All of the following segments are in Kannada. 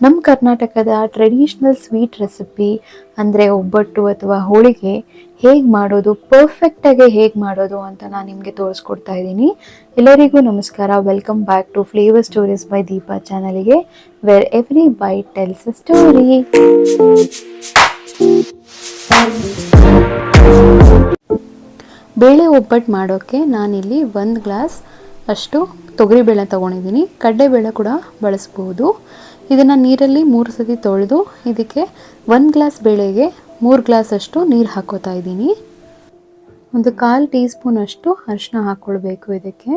ನಮ್ಮ ಕರ್ನಾಟಕದ ಟ್ರೆಡಿಷ್ನಲ್ ಸ್ವೀಟ್ ರೆಸಿಪಿ ಅಂದರೆ ಒಬ್ಬಟ್ಟು ಅಥವಾ ಹೋಳಿಗೆ ಹೇಗೆ ಮಾಡೋದು, ಪರ್ಫೆಕ್ಟಾಗಿ ಹೇಗೆ ಮಾಡೋದು ಅಂತ ನಾನು ನಿಮಗೆ ತೋರಿಸ್ಕೊಡ್ತಾ ಇದ್ದೀನಿ. ಎಲ್ಲರಿಗೂ ನಮಸ್ಕಾರ. Welcome back to Flavour Stories by Deepa ಚಾನಲ್ಗೆ, where every bite tells a story. Bele obbattu ಮಾಡೋಕ್ಕೆ ನಾನಿಲ್ಲಿ 1 ಗ್ಲಾಸ್ ಅಷ್ಟು ತೊಗರಿಬೇಳೆ ತೊಗೊಂಡಿದ್ದೀನಿ. ಕಡಲೆಬೇಳೆ ಕೂಡ ಬಳಸ್ಬೋದು. ಇದನ್ನು ನೀರಲ್ಲಿ 3 ಸತಿ ತೊಳೆದು ಇದಕ್ಕೆ 1 ಗ್ಲಾಸ್ ಬೇಳೆಗೆ 3 ಗ್ಲಾಸ್ ಅಷ್ಟು ನೀರು ಹಾಕೋತಾ ಇದ್ದೀನಿ. ಒಂದು 1/4 ಟೀ ಸ್ಪೂನ್ ಅಷ್ಟು ಅರಿಶಿನ ಹಾಕ್ಕೊಳ್ಬೇಕು. ಇದಕ್ಕೆ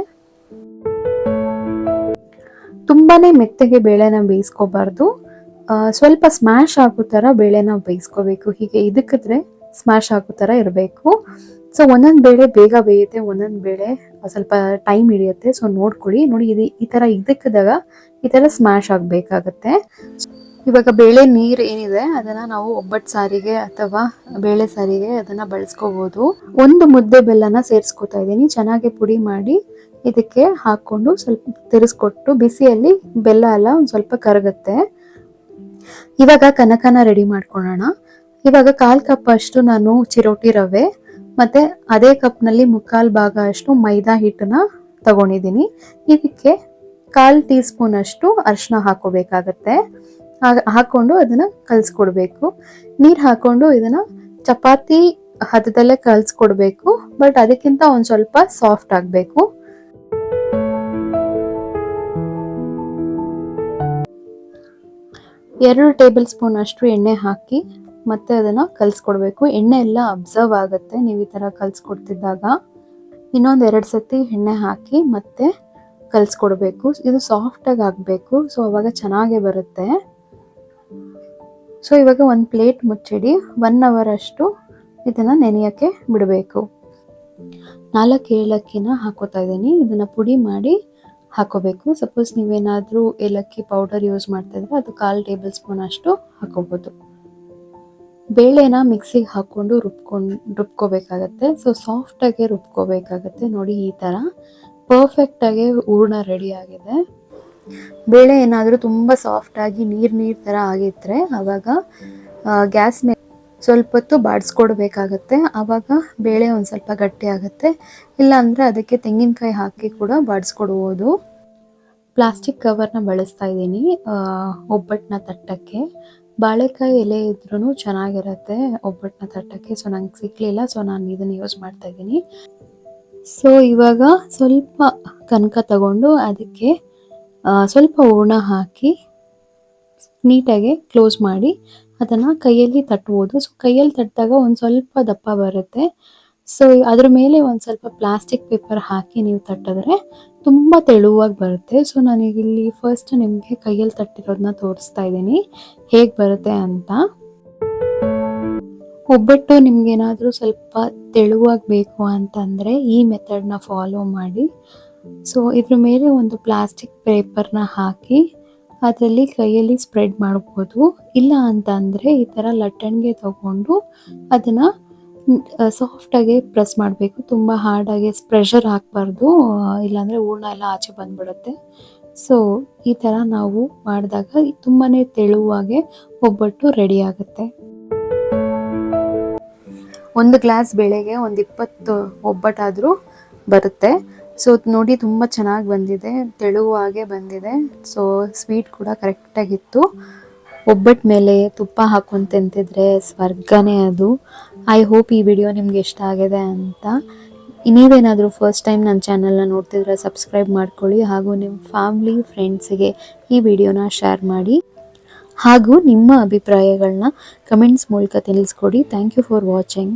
ತುಂಬಾ ಮೆತ್ತಗೆ ಬೇಳೆನ ಬೇಯಿಸ್ಕೋಬಾರ್ದು, ಸ್ವಲ್ಪ ಸ್ಮ್ಯಾಶ್ ಆಗೋ ಥರ ಬೇಳೆನ ಬೇಯಿಸ್ಕೋಬೇಕು. ಹೀಗೆ ಇದಕ್ಕಿದ್ರೆ ಸ್ಮ್ಯಾಶ್ ಆಗೋ ಥರ ಇರಬೇಕು. ಸೊ ಒಂದೊಂದು ಬೇಳೆ ಬೇಗ ಬೇಯುತ್ತೆ, ಒಂದೊಂದು ಬೇಳೆ ಸ್ವಲ್ಪ ಟೈಮ್ ಹಿಡಿಯುತ್ತೆ. ಸೊ ನೋಡ್ಕೊಳ್ಳಿ. ನೋಡಿ, ಈ ಥರ ಇದಕ್ಕಿದಾಗ ಈ ಥರ ಸ್ಮ್ಯಾಶ್ ಆಗಬೇಕಾಗತ್ತೆ. ಇವಾಗ ಬೇಳೆ ನೀರು ಏನಿದೆ ಅದನ್ನು ನಾವು ಒಬ್ಬಟ್ಟು ಸಾರಿಗೆ ಅಥವಾ ಬೇಳೆ ಸಾರಿಗೆ ಅದನ್ನು ಬಳಸ್ಕೋಬೋದು. 1 ಮುದ್ದೆ ಬೆಲ್ಲನ ಸೇರಿಸ್ಕೊತಾ ಇದ್ದೀನಿ. ಚೆನ್ನಾಗಿ ಪುಡಿ ಮಾಡಿ ಇದಕ್ಕೆ ಹಾಕ್ಕೊಂಡು ಸ್ವಲ್ಪ ತಿರ್ಸ್ಕೊಟ್ಟು ಬಿಸಿಯಲ್ಲಿ ಬೆಲ್ಲ ಎಲ್ಲ ಒಂದು ಸ್ವಲ್ಪ ಕರಗುತ್ತೆ. ಇವಾಗ ಕನಕನ ರೆಡಿ ಮಾಡ್ಕೊಳ್ಳೋಣ. ಇವಾಗ 1/4 ಕಪ್ ಅಷ್ಟು ನಾನು ಚಿರೋಟಿ ರವೆ ಮತ್ತೆ ಅದೇ ಕಪ್ನಲ್ಲಿ 3/4 ಭಾಗ ಅಷ್ಟು ಮೈದಾ ಹಿಟ್ಟನ್ನ ತಗೊಂಡಿದ್ದೀನಿ. ಇದಕ್ಕೆ 1/4 ಟೀ ಸ್ಪೂನ್ ಅಷ್ಟು ಅರಿಶಿನ ಹಾಕೋಬೇಕಾಗತ್ತೆ. ಹಾಕೊಂಡು ಅದನ್ನ ಕಲ್ಸ್ಕೊಡ್ಬೇಕು. ನೀರು ಹಾಕೊಂಡು ಇದನ್ನ ಚಪಾತಿ ಹದದಲ್ಲೇ ಕಲ್ಸ್ಕೊಡ್ಬೇಕು. ಬಟ್ ಅದಕ್ಕಿಂತ ಒಂದ್ ಸ್ವಲ್ಪ ಸಾಫ್ಟ್ ಆಗ್ಬೇಕು. ಎರಡು ಟೇಬಲ್ ಸ್ಪೂನ್ ಅಷ್ಟು ಎಣ್ಣೆ ಹಾಕಿ ಮತ್ತೆ ಅದನ್ನ ಕಲ್ಸ್ಕೊಡ್ಬೇಕು. ಎಣ್ಣೆ ಎಲ್ಲ ಅಬ್ಸರ್ವ್ ಆಗುತ್ತೆ ನೀವು ಈ ತರ ಕಲ್ಸ್ಕೊಡ್ತಿದ್ದಾಗ. ಇನ್ನೊಂದ್ 2 ಸತಿ ಎಣ್ಣೆ ಹಾಕಿ ಮತ್ತೆ ಕಲ್ಸ್ಕೊಡ್ಬೇಕು. ಇದು ಸಾಫ್ಟ್ ಆಗಿ ಆಗ್ಬೇಕು. ಸೊ ಅವಾಗ ಚೆನ್ನಾಗಿ ಬರುತ್ತೆ. ಸೊ ಇವಾಗ ಒಂದು ಪ್ಲೇಟ್ ಮುಚ್ಚಿಡಿ. 1 ಅವರ್ ಅಷ್ಟು ಇದನ್ನ ನೆನೆಯಕ್ಕೆ ಬಿಡಬೇಕು. 4 ಏಲಕ್ಕಿನ ಹಾಕೋತಾ ಇದ್ದೀನಿ. ಇದನ್ನ ಪುಡಿ ಮಾಡಿ ಹಾಕೋಬೇಕು. ಸಪೋಸ್ ನೀವೇನಾದ್ರೂ ಏಲಕ್ಕಿ ಪೌಡರ್ ಯೂಸ್ ಮಾಡ್ತಾ ಇದ್ರೆ ಅದು 1/4 ಟೇಬಲ್ ಸ್ಪೂನ್ ಅಷ್ಟು ಹಾಕೋಬಹುದು. ಬೇಳೆನ ಮಿಕ್ಸಿಗೆ ಹಾಕೊಂಡು ರುಬ್ಕೋಬೇಕಾಗತ್ತೆ. ಸೊ ಸಾಫ್ಟ್ ಆಗಿ ರುಬ್ಕೋಬೇಕಾಗತ್ತೆ. ನೋಡಿ, ಈ ತರ ಪರ್ಫೆಕ್ಟ್ ಆಗಿ ಹೂರ್ಣ ರೆಡಿ ಆಗಿದೆ. ಬೇಳೆ ಏನಾದರೂ ತುಂಬ ಸಾಫ್ಟ್ ಆಗಿ ನೀರ್ ತರ ಆಗಿದ್ರೆ ಅವಾಗ ಗ್ಯಾಸ್ ಮೇಲೆ ಸ್ವಲ್ಪ ಹೊತ್ತು ಬಾಡಿಸ್ಕೊಡ್ಬೇಕಾಗತ್ತೆ. ಆವಾಗ ಬೇಳೆ ಒಂದು ಸ್ವಲ್ಪ ಗಟ್ಟಿ ಆಗುತ್ತೆ. ಇಲ್ಲ ಅಂದ್ರೆ ಅದಕ್ಕೆ ತೆಂಗಿನಕಾಯಿ ಹಾಕಿ ಕೂಡ ಬಾಡಿಸ್ಕೊಡ್ಬೋದು. ಪ್ಲಾಸ್ಟಿಕ್ ಕವರ್ನ ಬಳಸ್ತಾ ಇದ್ದೀನಿ ಒಬ್ಬಟ್ಟನ್ನ ತಟ್ಟಕ್ಕೆ. ಬಾಳೆಕಾಯಿ ಎಲೆ ಇದ್ರೂ ಚೆನ್ನಾಗಿರುತ್ತೆ ಒಬ್ಬಟ್ಟನ್ನ ತಟ್ಟಕ್ಕೆ. ಸೊ ನಂಗೆ ಸಿಗ್ಲಿಲ್ಲ, ಸೊ ನಾನು ಇದನ್ನ ಯೂಸ್ ಮಾಡ್ತಾ ಇದ್ದೀನಿ. ಸೊ ಇವಾಗ ಸ್ವಲ್ಪ ಕನಕ ತಗೊಂಡು ಅದಕ್ಕೆ ಸ್ವಲ್ಪ ಹೂರ್ಣ ಹಾಕಿ ನೀಟಾಗಿ ಕ್ಲೋಸ್ ಮಾಡಿ ಅದನ್ನು ಕೈಯಲ್ಲಿ ತಟ್ಬೋದು. ಸೊ ಕೈಯಲ್ಲಿ ತಟ್ಟಿದಾಗ ಒಂದು ಸ್ವಲ್ಪ ದಪ್ಪ ಬರುತ್ತೆ. ಸೊ ಅದ್ರ ಮೇಲೆ ಒಂದು ಸ್ವಲ್ಪ ಪ್ಲಾಸ್ಟಿಕ್ ಪೇಪರ್ ಹಾಕಿ ನೀವು ತಟ್ಟಿದ್ರೆ ತುಂಬ ತೆಳುವಾಗಿ ಬರುತ್ತೆ. ಸೊ ನಾನೀಗಿಲ್ಲಿ ಫಸ್ಟ್ ನಿಮಗೆ ಕೈಯಲ್ಲಿ ತಟ್ಟಿರೋದನ್ನ ತೋರಿಸ್ತಾ ಇದ್ದೀನಿ ಹೇಗೆ ಬರುತ್ತೆ ಅಂತ. ಒಬ್ಬಟ್ಟು ನಿಮ್ಗೇನಾದರೂ ಸ್ವಲ್ಪ ತೆಳುವಾಗಿ ಬೇಕು ಅಂತಂದರೆ ಈ ಮೆಥಡ್ನ ಫಾಲೋ ಮಾಡಿ. ಸೊ ಇದ್ರ ಮೇಲೆ ಒಂದು ಪ್ಲಾಸ್ಟಿಕ್ ಪೇಪರ್ನ ಹಾಕಿ ಅದರಲ್ಲಿ ಕೈಯಲ್ಲಿ ಸ್ಪ್ರೆಡ್ ಮಾಡ್ಬೋದು. ಇಲ್ಲ ಅಂತ ಅಂದರೆ ಈ ಥರ ಲಟ್ಟಣಿಗೆ ತಗೊಂಡು ಅದನ್ನು ಸಾಫ್ಟಾಗಿ ಪ್ರೆಸ್ ಮಾಡಬೇಕು. ತುಂಬ ಹಾರ್ಡಾಗಿ ಪ್ರೆಷರ್ ಹಾಕಬಾರ್ದು, ಇಲ್ಲಾಂದರೆ ಹೂರ್ಣ ಎಲ್ಲ ಆಚೆ ಬಂದ್ಬಿಡುತ್ತೆ. ಸೊ ಈ ಥರ ನಾವು ಮಾಡಿದಾಗ ತುಂಬಾ ತೆಳುವಾಗೆ ಒಬ್ಬಟ್ಟು ರೆಡಿ ಆಗುತ್ತೆ. 1 ಗ್ಲಾಸ್ ಬೇಳೆಗೆ ಒಂದು 20 ಒಬ್ಬಟ್ಟಾದರೂ ಬರುತ್ತೆ. ಸೊ ನೋಡಿ, ತುಂಬ ಚೆನ್ನಾಗಿ ಬಂದಿದೆ, ತೆಳುವಾಗೆ ಬಂದಿದೆ. ಸೊ ಸ್ವೀಟ್ ಕೂಡ ಕರೆಕ್ಟಾಗಿತ್ತು. ಒಬ್ಬಟ್ಟು ಮೇಲೆ ತುಪ್ಪ ಹಾಕೊಂಡು ತಿಂತಿದ್ರೆ ಸ್ವರ್ಗನೇ ಅದು. ಐ ಹೋಪ್ ಈ ವಿಡಿಯೋ ನಿಮ್ಗೆ ಇಷ್ಟ ಆಗಿದೆ ಅಂತ. ನೀವೇನಾದರೂ ಫಸ್ಟ್ ಟೈಮ್ ನನ್ನ ಚಾನಲ್ನ ನೋಡ್ತಿದ್ರೆ ಸಬ್ಸ್ಕ್ರೈಬ್ ಮಾಡ್ಕೊಳ್ಳಿ. ಹಾಗೂ ನಿಮ್ಮ ಫ್ಯಾಮ್ಲಿ ಫ್ರೆಂಡ್ಸಿಗೆ ಈ ವಿಡಿಯೋನ ಶೇರ್ ಮಾಡಿ. ಹಾಗೂ ನಿಮ್ಮ ಅಭಿಪ್ರಾಯಗಳನ್ನ ಕಮೆಂಟ್ಸ್ ಮೂಲಕ ತಿಳಿಸ್ಕೊಡಿ. Thank you for watching.